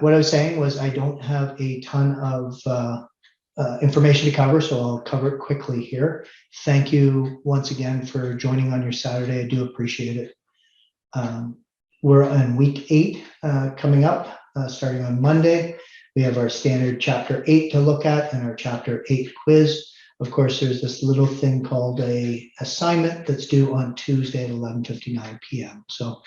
what I was saying was I don't have a ton of information to cover, so I'll cover it quickly here. Thank you once again for joining on your Saturday. I do appreciate it. We're on week 8 coming up, starting on Monday. We have our standard chapter 8 to look at and our chapter 8 quiz. Of course, there's this little thing called a assignment that's due on Tuesday at 11:59 p.m. So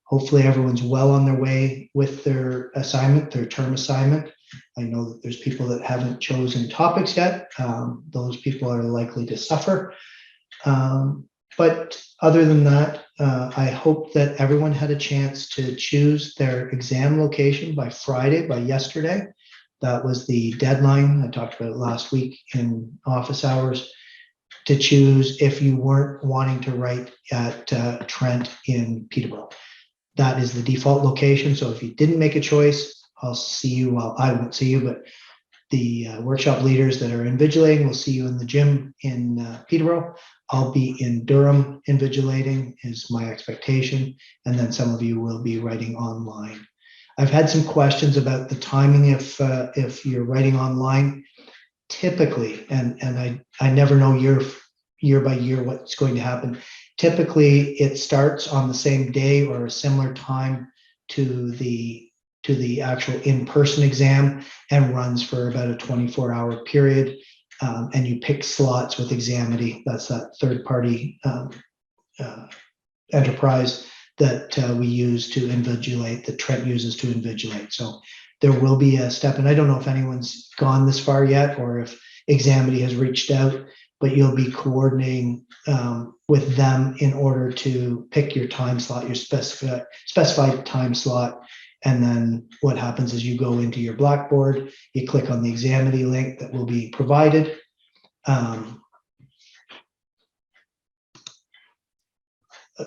hopefully everyone's well on their way with their assignment, their term assignment. I know that there's people that haven't chosen topics yet. Those people are likely to suffer. But other than that, I hope that everyone had a chance to choose their exam location by Friday, by yesterday. That was the deadline. I talked about it last week in office hours, to choose if you weren't wanting to write at Trent in Peterborough. That is the default location. So if you didn't make a choice, I'll see you. Well, I won't see you, but the workshop leaders that are invigilating will see you in the gym in Peterborough. I'll be in Durham invigilating is my expectation. And then some of you will be writing online. I've had some questions about the timing if you're writing online. Typically, and I never know year by year what's going to happen. Typically, it starts on the same day or a similar time to the actual in-person exam and runs for about a 24-hour period. And you pick slots with Examity. That's that third-party enterprise that we use to invigilate, that Trent uses to invigilate. So there will be a step, and I don't know if anyone's gone this far yet or if Examity has reached out, but you'll be coordinating with them in order to pick your time slot, your specified time slot. And then what happens is you go into your Blackboard, you click on the Examity link that will be provided.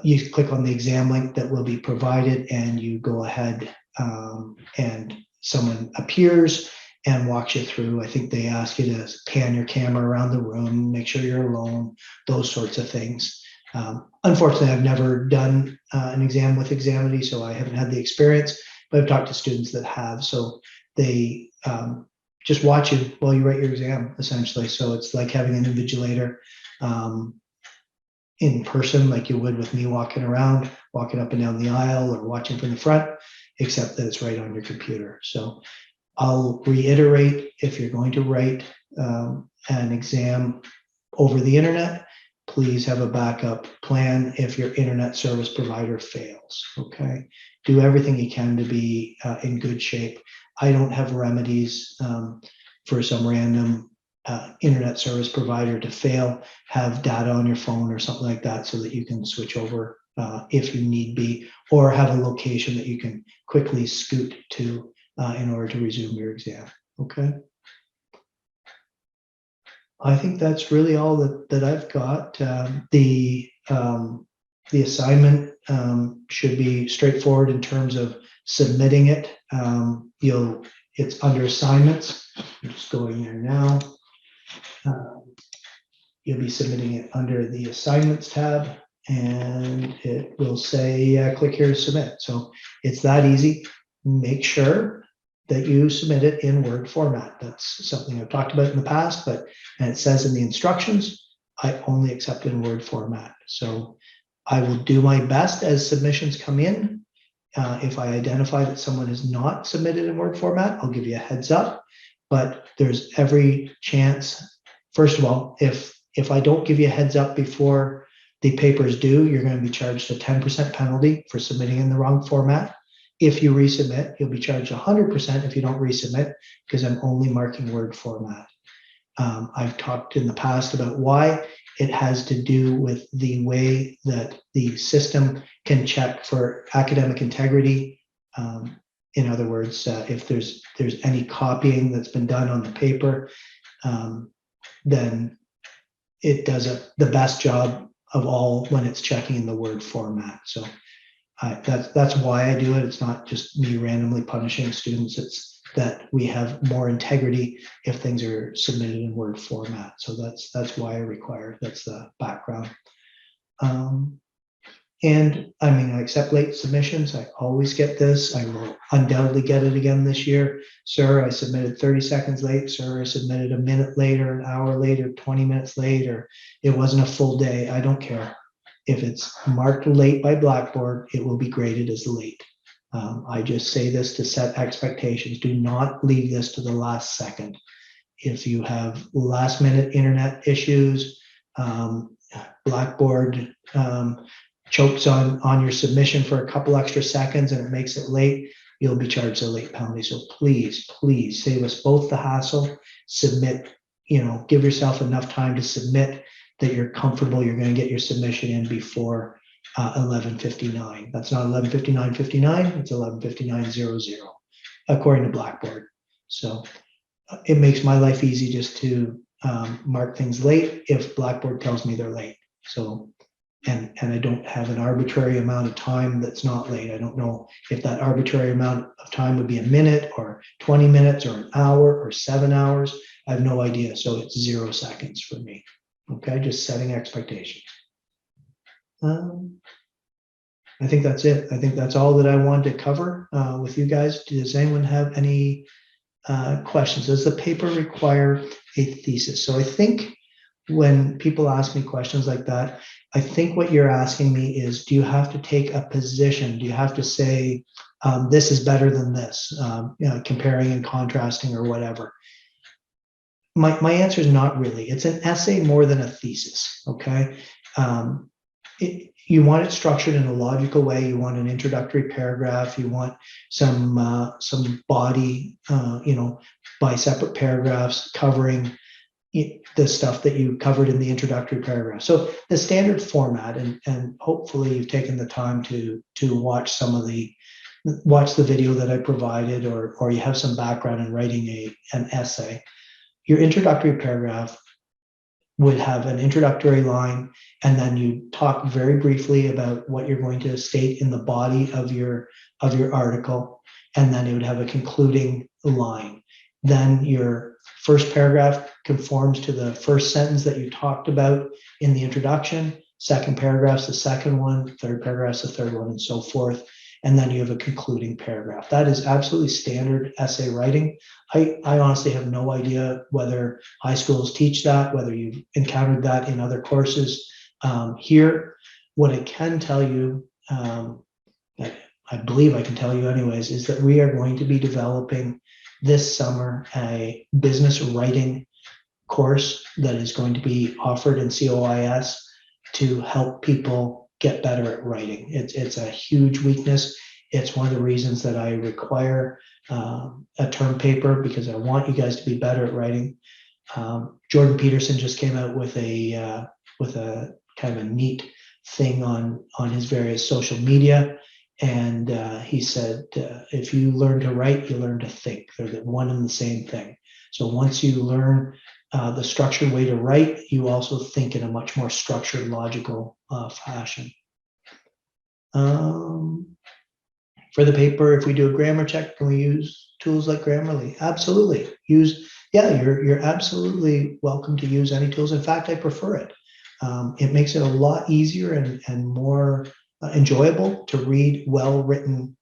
You click on the exam link that will be provided, and you go ahead and someone appears and walks you through. I think they ask you to pan your camera around the room, make sure you're alone, those sorts of things. Unfortunately, I've never done an exam with Examity, so I haven't had the experience, but I've talked to students that have. So they just watch you while you write your exam, essentially. So it's like having an invigilator in person, like you would with me walking around, walking up and down the aisle or watching from the front, except that it's right on your computer. So I'll reiterate, if you're going to write an exam over the internet, please have a backup plan if your internet service provider fails, okay? Do everything you can to be in good shape. I don't have remedies for some random internet service provider to fail. Have data on your phone or something like that so that you can switch over if you need be, or have a location that you can quickly scoot to in order to resume your exam, okay? I think that's really all that I've got. The assignment should be straightforward in terms of submitting it. It's under assignments. I'm just going there now. You'll be submitting it under the assignments tab, and it will say click here to submit. So it's that easy. Make sure that you submit it in Word format. That's something I've talked about in the past, and it says in the instructions, I only accept in Word format. So I will do my best as submissions come in. If I identify that someone has not submitted in Word format, I'll give you a heads up, but there's every chance. First of all, if I don't give you a heads up before the paper is due, you're going to be charged a 10% penalty for submitting in the wrong format. If you resubmit, you'll be charged 100% if you don't resubmit, because I'm only marking Word format. I've talked in the past about why. It has to do with the way that the system can check for academic integrity. In other words, if there's any copying that's been done on the paper, then it does the best job of all when it's checking in the Word format. So that's why I do it. It's not just me randomly punishing students. It's that we have more integrity if things are submitted in Word format. So that's why I require it. That's the background. And I mean, I accept late submissions. I always get this. I will undoubtedly get it again this year. Sir, I submitted 30 seconds late. Sir, I submitted a minute later, an hour later, 20 minutes later. It wasn't a full day. I don't care. If it's marked late by Blackboard, it will be graded as late. I just say this to set expectations. Do not leave this to the last second. If you have last minute internet issues, Blackboard chokes on your submission for a couple extra seconds and it makes it late, you'll be charged a late penalty. So please, please save us both the hassle. Submit, give yourself enough time to submit that you're comfortable you're going to get your submission in before 11:59. That's not 11:59:59, it's 11:59:00 according to Blackboard. So it makes my life easy just to mark things late if Blackboard tells me they're late. So and I don't have an arbitrary amount of time that's not late. I don't know if that arbitrary amount of time would be a minute or 20 minutes or an hour or 7 hours. I have no idea. So it's 0 seconds for me. Okay, just setting expectations. I think that's it. I think that's all that I wanted to cover with you guys. Does anyone have any questions? Does the paper require a thesis? So I think when people ask me questions like that, I think what you're asking me is, do you have to take a position? Do you have to say, this is better than this, comparing and contrasting or whatever? My answer is not really. It's an essay more than a thesis, okay? You want it structured in a logical way. You want an introductory paragraph. You want some body, by separate paragraphs covering the stuff that you covered in the introductory paragraph. So the standard format, and hopefully you've taken the time to watch watch the video that I provided, or you have some background in writing an essay. Your introductory paragraph would have an introductory line, and then you talk very briefly about what you're going to state in the body of your article, and then it would have a concluding line. Then your first paragraph conforms to the first sentence that you talked about in the introduction, second paragraph's the second one, third paragraph's the third one, and so forth. And then you have a concluding paragraph. That is absolutely standard essay writing. I honestly have no idea whether high schools teach that, whether you've encountered that in other courses here. What I can tell you, I believe I can tell you anyways, is that we are going to be developing this summer a business writing course that is going to be offered in COIS to help people get better at writing. It's a huge weakness. It's one of the reasons that I require a term paper, because I want you guys to be better at writing. Jordan Peterson just came out with a kind of a neat thing on his various social media. And he said, if you learn to write, you learn to think. They're the one and the same thing. So once you learn the structured way to write, you also think in a much more structured, logical fashion. For the paper, if we do a grammar check, can we use tools like Grammarly? Absolutely. You're absolutely welcome to use any tools. In fact, I prefer it. It makes it a lot easier and more enjoyable to read well-written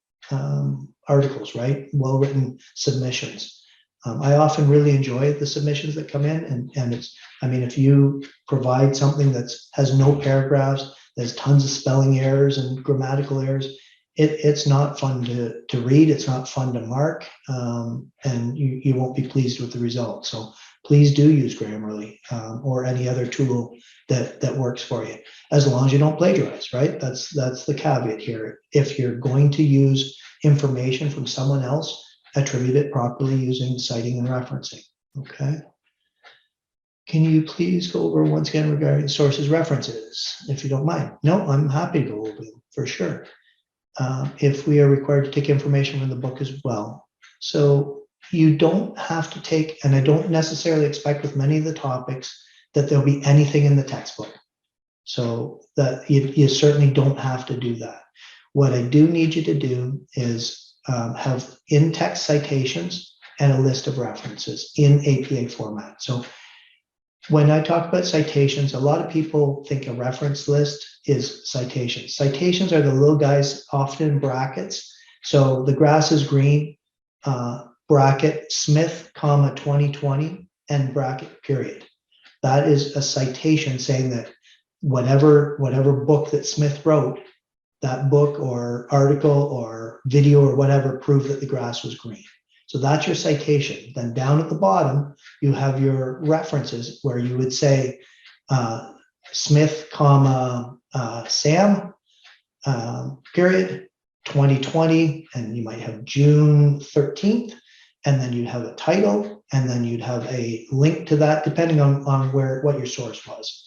articles, right? Well-written submissions. I often really enjoy the submissions that come in, and if you provide something that has no paragraphs, there's tons of spelling errors and grammatical errors, it's not fun to read, it's not fun to mark, and you won't be pleased with the results. So please do use Grammarly or any other tool that works for you, as long as you don't plagiarize, right? That's the caveat here. If you're going to use information from someone else, attribute it properly using citing and referencing, okay? Can you please go over once again regarding sources references, if you don't mind? No, I'm happy to go over them for sure. If we are required to take information from the book as well. So you don't have to take, and I don't necessarily expect with many of the topics that there'll be anything in the textbook. So that you certainly don't have to do that. What I do need you to do is have in-text citations and a list of references in APA format. So when I talk about citations, a lot of people think a reference list is citations. Citations are the little guys, often in brackets. So the grass is green, bracket Smith, comma 2020, and bracket period. That is a citation saying that whatever book that Smith wrote, that book or article or video or whatever proved that the grass was green. So that's your citation. Then down at the bottom, you have your references where you would say Smith, comma, Sam, period, 2020, and you might have June 13th, and then you'd have a title, and then you'd have a link to that, depending on what your source was.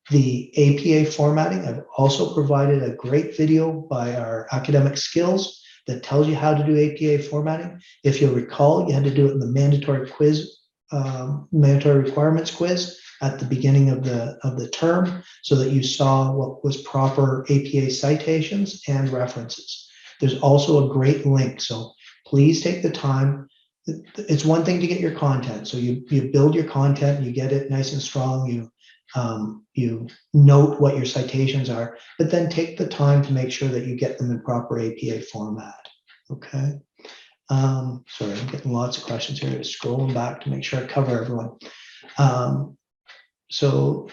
The APA formatting, I've also provided a great video by our academic skills that tells you how to do APA formatting. If you'll recall, you had to do it in the mandatory quiz, mandatory requirements quiz at the beginning of the term, so that you saw what was proper APA citations and references. There's also a great link, so please take the time. It's one thing to get your content, so you build your content, you get it nice and strong, you note what your citations are, but then take the time to make sure that you get them in proper APA format. Okay. Sorry, I'm getting lots of questions here. Just scrolling back to make sure I cover everyone. So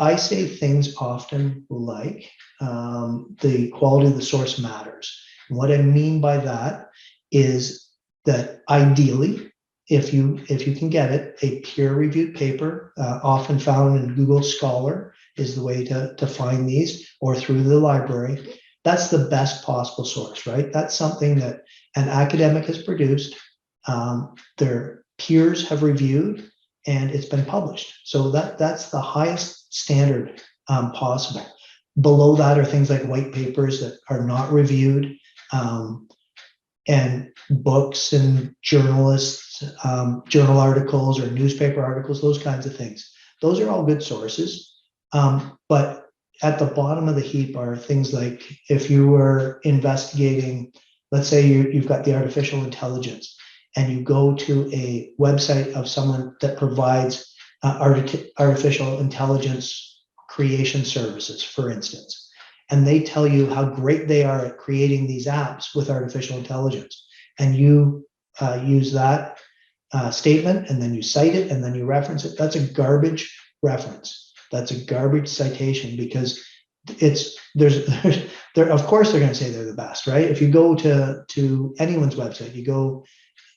I say things often like the quality of the source matters. And what I mean by that is that ideally, if you can get it, a peer-reviewed paper, often found in Google Scholar is the way to find these, or through the library. That's the best possible source, right? That's something that an academic has produced, their peers have reviewed, and it's been published. So that's the highest standard possible. Below that are things like white papers that are not reviewed, and books and journalists, journal articles or newspaper articles, those kinds of things. Those are all good sources. But at the bottom of the heap are things like if you were investigating, let's say you've got the artificial intelligence and you go to a website of someone that provides artificial intelligence creation services, for instance, and they tell you how great they are at creating these apps with artificial intelligence, and you use that statement, and then you cite it, and then you reference it, that's a garbage reference. That's a garbage citation, because of course they're going to say they're the best, right? If you go to anyone's website, you go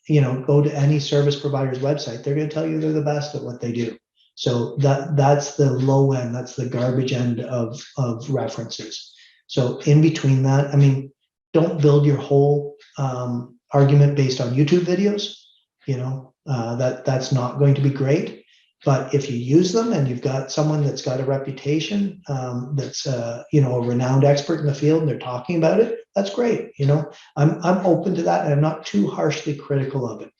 to any service provider's website, they're going to tell you they're the best at what they do. So that's the low end, that's the garbage end of references. So in between that, I mean, don't build your whole argument based on YouTube videos. That's not going to be great. But if you use them and you've got someone that's got a reputation, that's a renowned expert in the field, and they're talking about it, that's great. I'm open to that, and I'm not too harshly critical of it.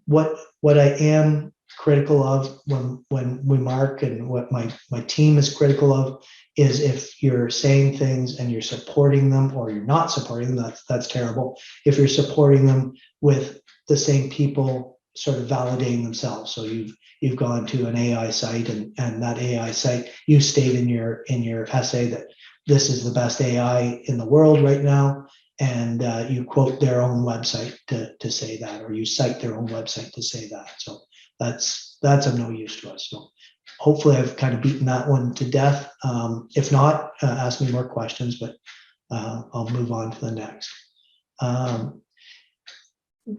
What I am critical of when we mark, and what my team is critical of, is if you're saying things and you're supporting them, or you're not supporting them, that's terrible. If you're supporting them with the same people sort of validating themselves, so you've gone to an AI site, and that AI site, you state in your essay that this is the best AI in the world right now, and you quote their own website to say that, or you cite their own website to say that. So that's of no use to us. So hopefully I've kind of beaten that one to death. If not, ask me more questions, but I'll move on to the next.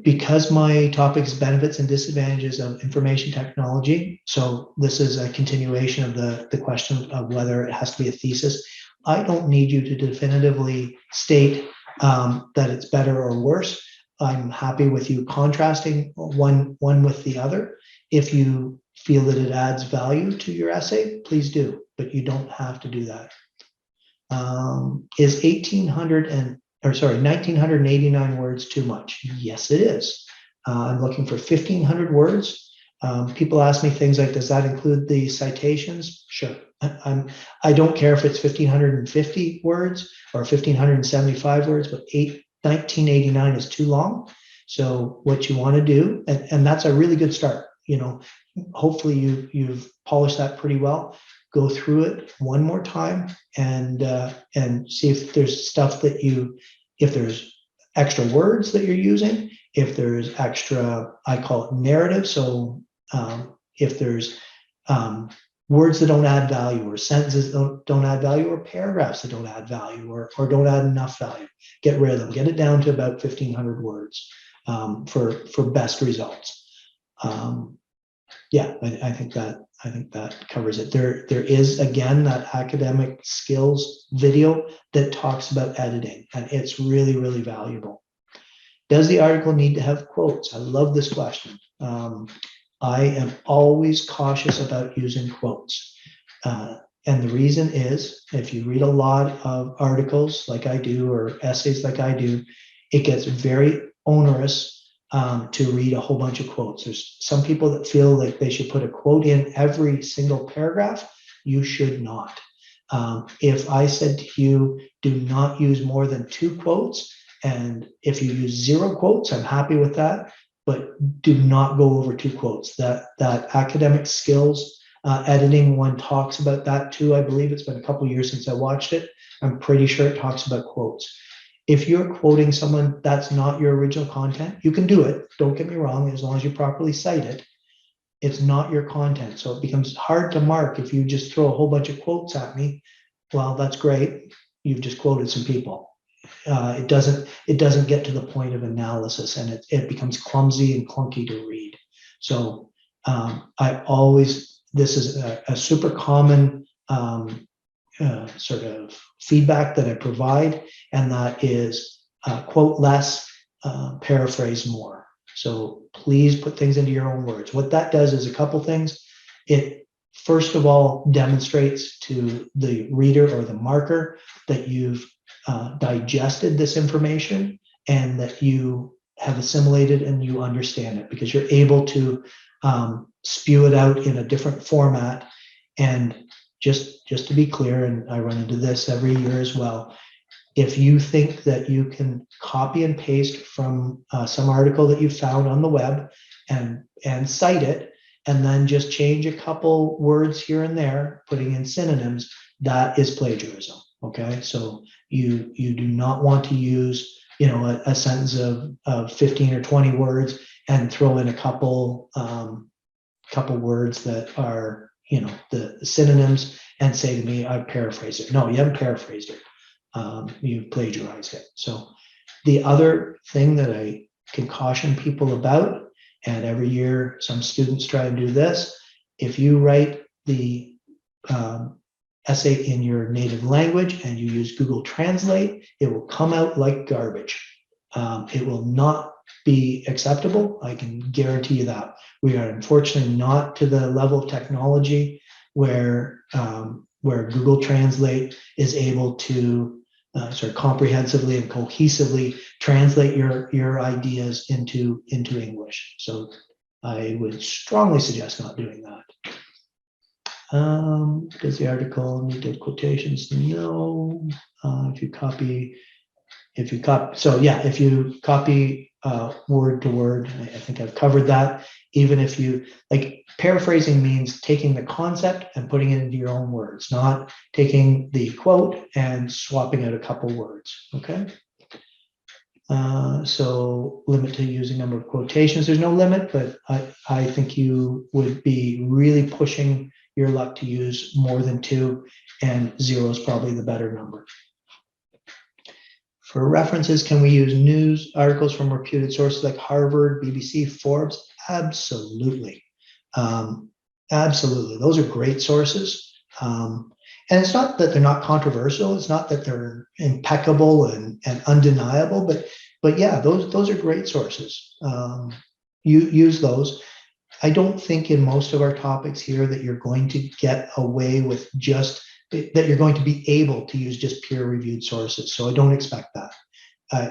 Because my topic is benefits and disadvantages of information technology, so this is a continuation of the question of whether it has to be a thesis. I don't need you to definitively state that it's better or worse. I'm happy with you contrasting one with the other. If you feel that it adds value to your essay, please do, but you don't have to do that. Is 1989 words too much? Yes, it is. I'm looking for 1,500 words. People ask me things like, does that include the citations? Sure. I don't care if it's 1,550 words or 1,575 words, but 1989 is too long. So what you want to do, and that's a really good start. hopefully you've polished that pretty well. Go through it one more time and see if there's stuff if there's extra words that you're using, if there's extra, I call it narrative. So if there's words that don't add value, or sentences don't add value, or paragraphs that don't add value, or don't add enough value, get rid of them. Get it down to about 1,500 words for best results. Yeah, I think that covers it. There is, again, that academic skills video that talks about editing, and it's really, really valuable. Does the article need to have quotes? I love this question. I am always cautious about using quotes. And the reason is, if you read a lot of articles like I do, or essays like I do, it gets very onerous to read a whole bunch of quotes. There's some people that feel like they should put a quote in every single paragraph. You should not. If I said to you, do not use more than 2 quotes, and if you use 0 quotes, I'm happy with that, but do not go over 2 quotes. That academic skills editing one talks about that too. I believe it's been a couple of years since I watched it. I'm pretty sure it talks about quotes. If you're quoting someone that's not your original content, you can do it. Don't get me wrong, as long as you properly cite it. It's not your content. So it becomes hard to mark if you just throw a whole bunch of quotes at me. Well, that's great. You've just quoted some people. It doesn't get to the point of analysis, and it becomes clumsy and clunky to read. So this is a super common sort of feedback that I provide, and that is quote less, paraphrase more. So please put things into your own words. What that does is a couple things. It first of all demonstrates to the reader or the marker that you've digested this information and that you have assimilated and you understand it, because you're able to spew it out in a different format. And just to be clear, and I run into this every year as well, if you think that you can copy and paste from some article that you found on the web and cite it, and then just change a couple words here and there, putting in synonyms, that is plagiarism. Okay, so you do not want to use a sentence of 15 or 20 words and throw in a couple words that are the synonyms and say to me, I've paraphrased it. No, you haven't paraphrased it. You've plagiarized it. So the other thing that I can caution people about, and every year some students try and do this, if you write the essay in your native language and you use Google Translate, it will come out like garbage. It will not be acceptable. I can guarantee you that. We are unfortunately not to the level of technology where Google Translate is able to sort of comprehensively and cohesively translate your ideas into English. So I would strongly suggest not doing that. Does the article need to quotations? No. If you copy, so yeah, if you copy word to word, I think I've covered that. Even if you, like, paraphrasing means taking the concept and putting it into your own words, not taking the quote and swapping out a couple words, okay? So limit to using number of quotations. There's no limit, but I think you would be really pushing your luck to use more than 2, and 0 is probably the better number. For references, can we use news articles from reputed sources like Harvard, BBC, Forbes? Absolutely. Absolutely. Those are great sources. And it's not that they're not controversial. It's not that they're impeccable and undeniable, but yeah, those are great sources. You use those. I don't think in most of our topics here that you're going to get away with that you're going to be able to use just peer-reviewed sources. So I don't expect that.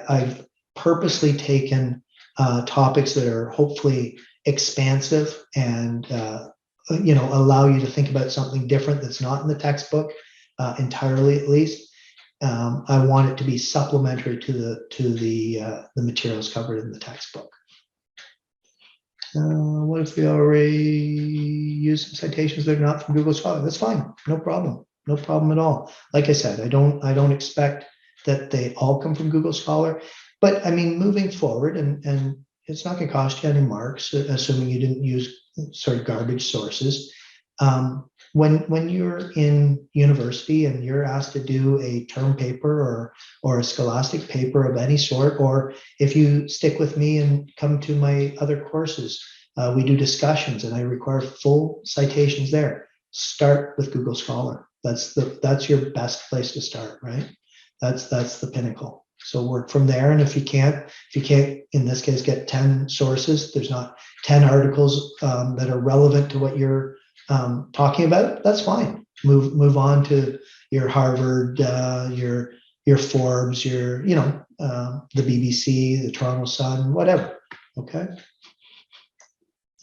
I've purposely taken topics that are hopefully expansive and allow you to think about something different that's not in the textbook entirely, at least. I want it to be supplementary to the materials covered in the textbook. What if we already use some citations that are not from Google Scholar? That's fine, no problem, no problem at all. Like I said, I don't expect that they all come from Google Scholar, but I mean, moving forward, and it's not going to cost you any marks, assuming you didn't use sort of garbage sources. When you're in university and you're asked to do a term paper or a scholastic paper of any sort, or if you stick with me and come to my other courses, we do discussions and I require full citations there. Start with Google Scholar. That's your best place to start, right? That's the pinnacle. So work from there. And if you can't, in this case, get 10 sources, there's not 10 articles that are relevant to what you're talking about, that's fine. Move on to your Harvard, your Forbes, your the BBC, the Toronto Sun, whatever. Okay.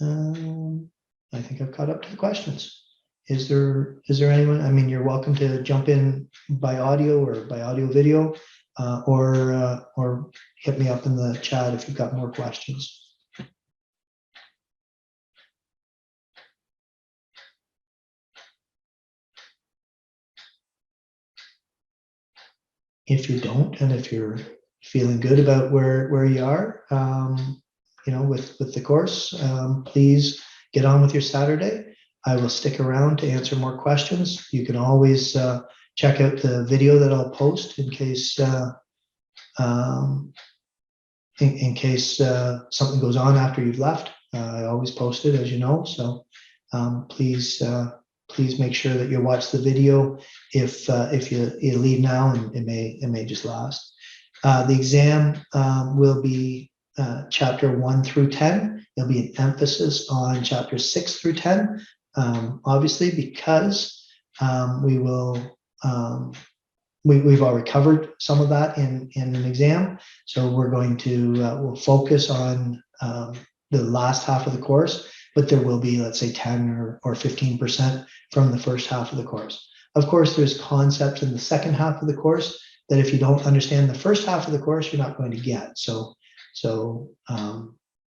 I think I've caught up to the questions. Is there anyone? I mean, you're welcome to jump in by audio or by audio video, or hit me up in the chat if you've got more questions. If you don't, and if you're feeling good about where you are, with the course, please get on with your Saturday. I will stick around to answer more questions. You can always check out the video that I'll post in case something goes on after you've left. I always post it, as you know. So please make sure that you watch the video. If you leave now, and it may just last. The exam will be chapter 1 through 10. There'll be an emphasis on chapters 6 through 10, obviously, because we've already covered some of that in an exam. So we're going to we'll focus on the last half of the course, but there will be, let's say, 10 or 15% from the first half of the course. Of course, there's concepts in the second half of the course that if you don't understand the first half of the course, you're not going to get. So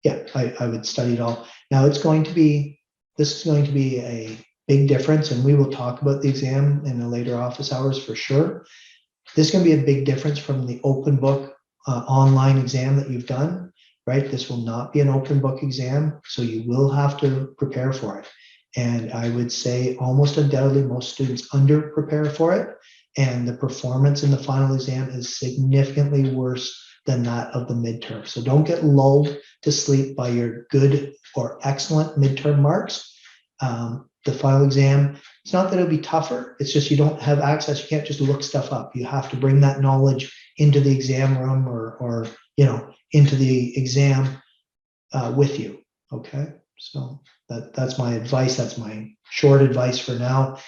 yeah, I would study it all. Now this is going to be a big difference, and we will talk about the exam in the later office hours for sure. This is going to be a big difference from the open book online exam that you've done, right? This will not be an open book exam, so you will have to prepare for it. And I would say almost undoubtedly most students under prepare for it, and the performance in the final exam is significantly worse than that of the midterm. So don't get lulled to sleep by your good or excellent midterm marks. The final exam, it's not that it'll be tougher, it's just you don't have access. You can't just look stuff up. You have to bring that knowledge into the exam room or into the exam with you. Okay, so that's my advice. That's my short advice for now.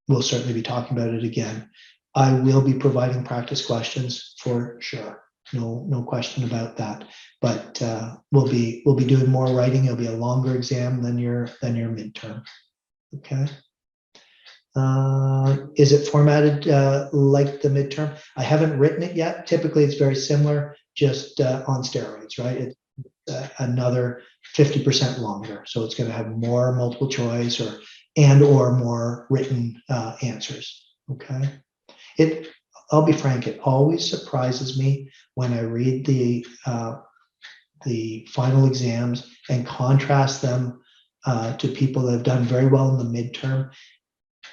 We'll certainly be talking about it again. I will be providing practice questions for sure. No question about that. But we'll be doing more writing. It'll be a longer exam than your midterm. Okay. Is it formatted like the midterm? I haven't written it yet. Typically, it's very similar, just on steroids, right? It's another 50% longer, so it's going to have more multiple choice or more written answers. Okay. I'll be frank, it always surprises me when I read the final exams and contrast them to people that have done very well in the midterm,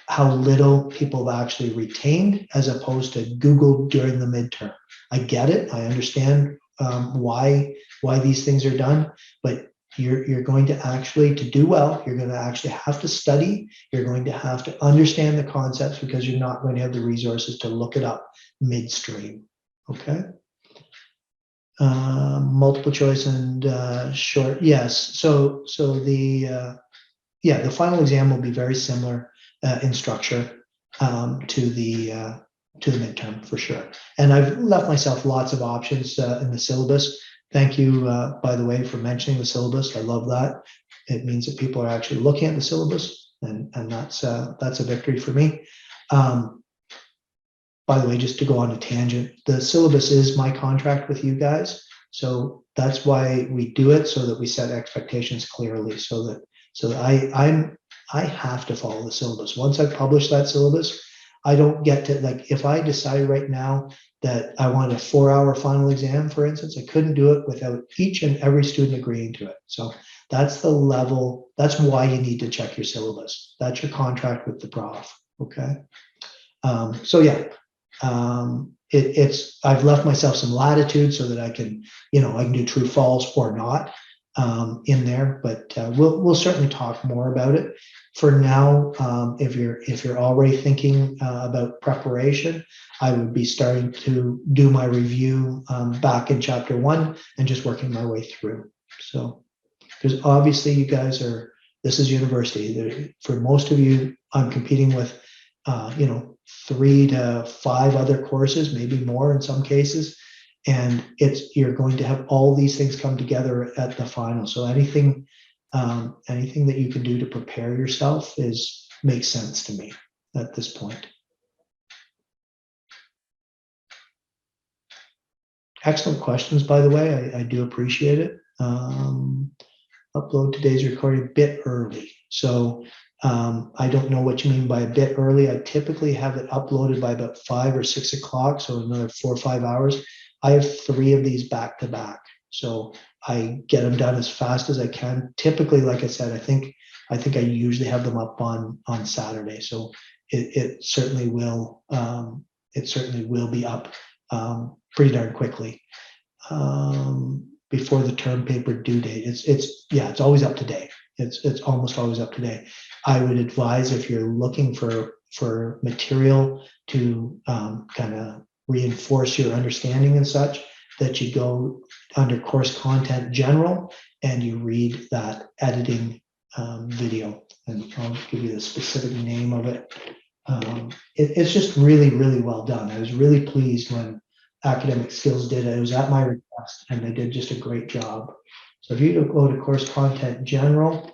how little people have actually retained as opposed to Googled during the midterm. I get it. I understand why these things are done, but you're going to actually, to do well, you're going to actually have to study. You're going to have to understand the concepts because you're not going to have the resources to look it up midstream. Okay. Multiple choice and short. Yes. So the final exam will be very similar in structure to the midterm for sure. And I've left myself lots of options in the syllabus. Thank you, by the way, for mentioning the syllabus. I love that. It means that people are actually looking at the syllabus, and that's a victory for me. By the way, just to go on a tangent, the syllabus is my contract with you guys. So that's why we do it, so that we set expectations clearly, so that I have to follow the syllabus. Once I publish that syllabus, I don't get to, like, if I decide right now that I want a 4-hour final exam, for instance, I couldn't do it without each and every student agreeing to it. So that's the level, that's why you need to check your syllabus. That's your contract with the prof, okay? So yeah, it's, I've left myself some latitude so that I can, I can do true, false, or not in there, but we'll certainly talk more about it. For now, if you're already thinking about preparation, I would be starting to do my review back in chapter 1 and just working my way through. So, because obviously you guys are, this is university. For most of you, I'm competing with, 3 to 5 other courses, maybe more in some cases. And you're going to have all these things come together at the final. So anything that you can do to prepare yourself makes sense to me at this point. Excellent questions, by the way. I do appreciate it. Upload today's recording a bit early. So I don't know what you mean by a bit early. I typically have it uploaded by about 5 or 6 o'clock, so another 4 or 5 hours. I have 3 of these back to back, so I get them done as fast as I can. Typically, like I said, I think I usually have them up on Saturday, so it certainly will be up pretty darn quickly before the term paper due date. It's always up to date. It's almost always up to date. I would advise, if you're looking for material to kind of reinforce your understanding and such, that you go under course content general and you read that editing video, and I'll give you the specific name of it. It's just really, really well done. I was really pleased when Academic Skills did it. It was at my request, and they did just a great job. So if you go to course content general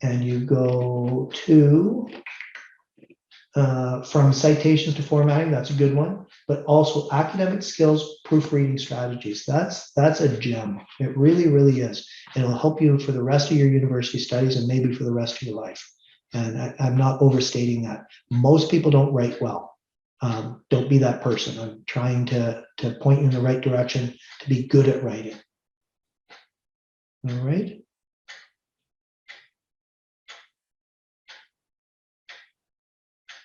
and you go to from citations to formatting, that's a good one. But also academic skills, proofreading strategies. That's a gem. It really, really is. It'll help you for the rest of your university studies and maybe for the rest of your life. And I'm not overstating that. Most people don't write well. Don't be that person. I'm trying to point you in the right direction to be good at writing. All right.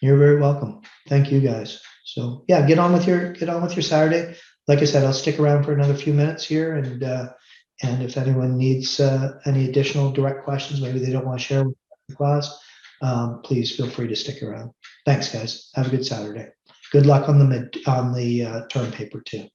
You're very welcome. Thank you, guys. So yeah, get on with your Saturday. Like I said, I'll stick around for another few minutes here, and if anyone needs any additional direct questions, maybe they don't want to share with the class, please feel free to stick around. Thanks, guys. Have a good Saturday. Good luck on the term paper too.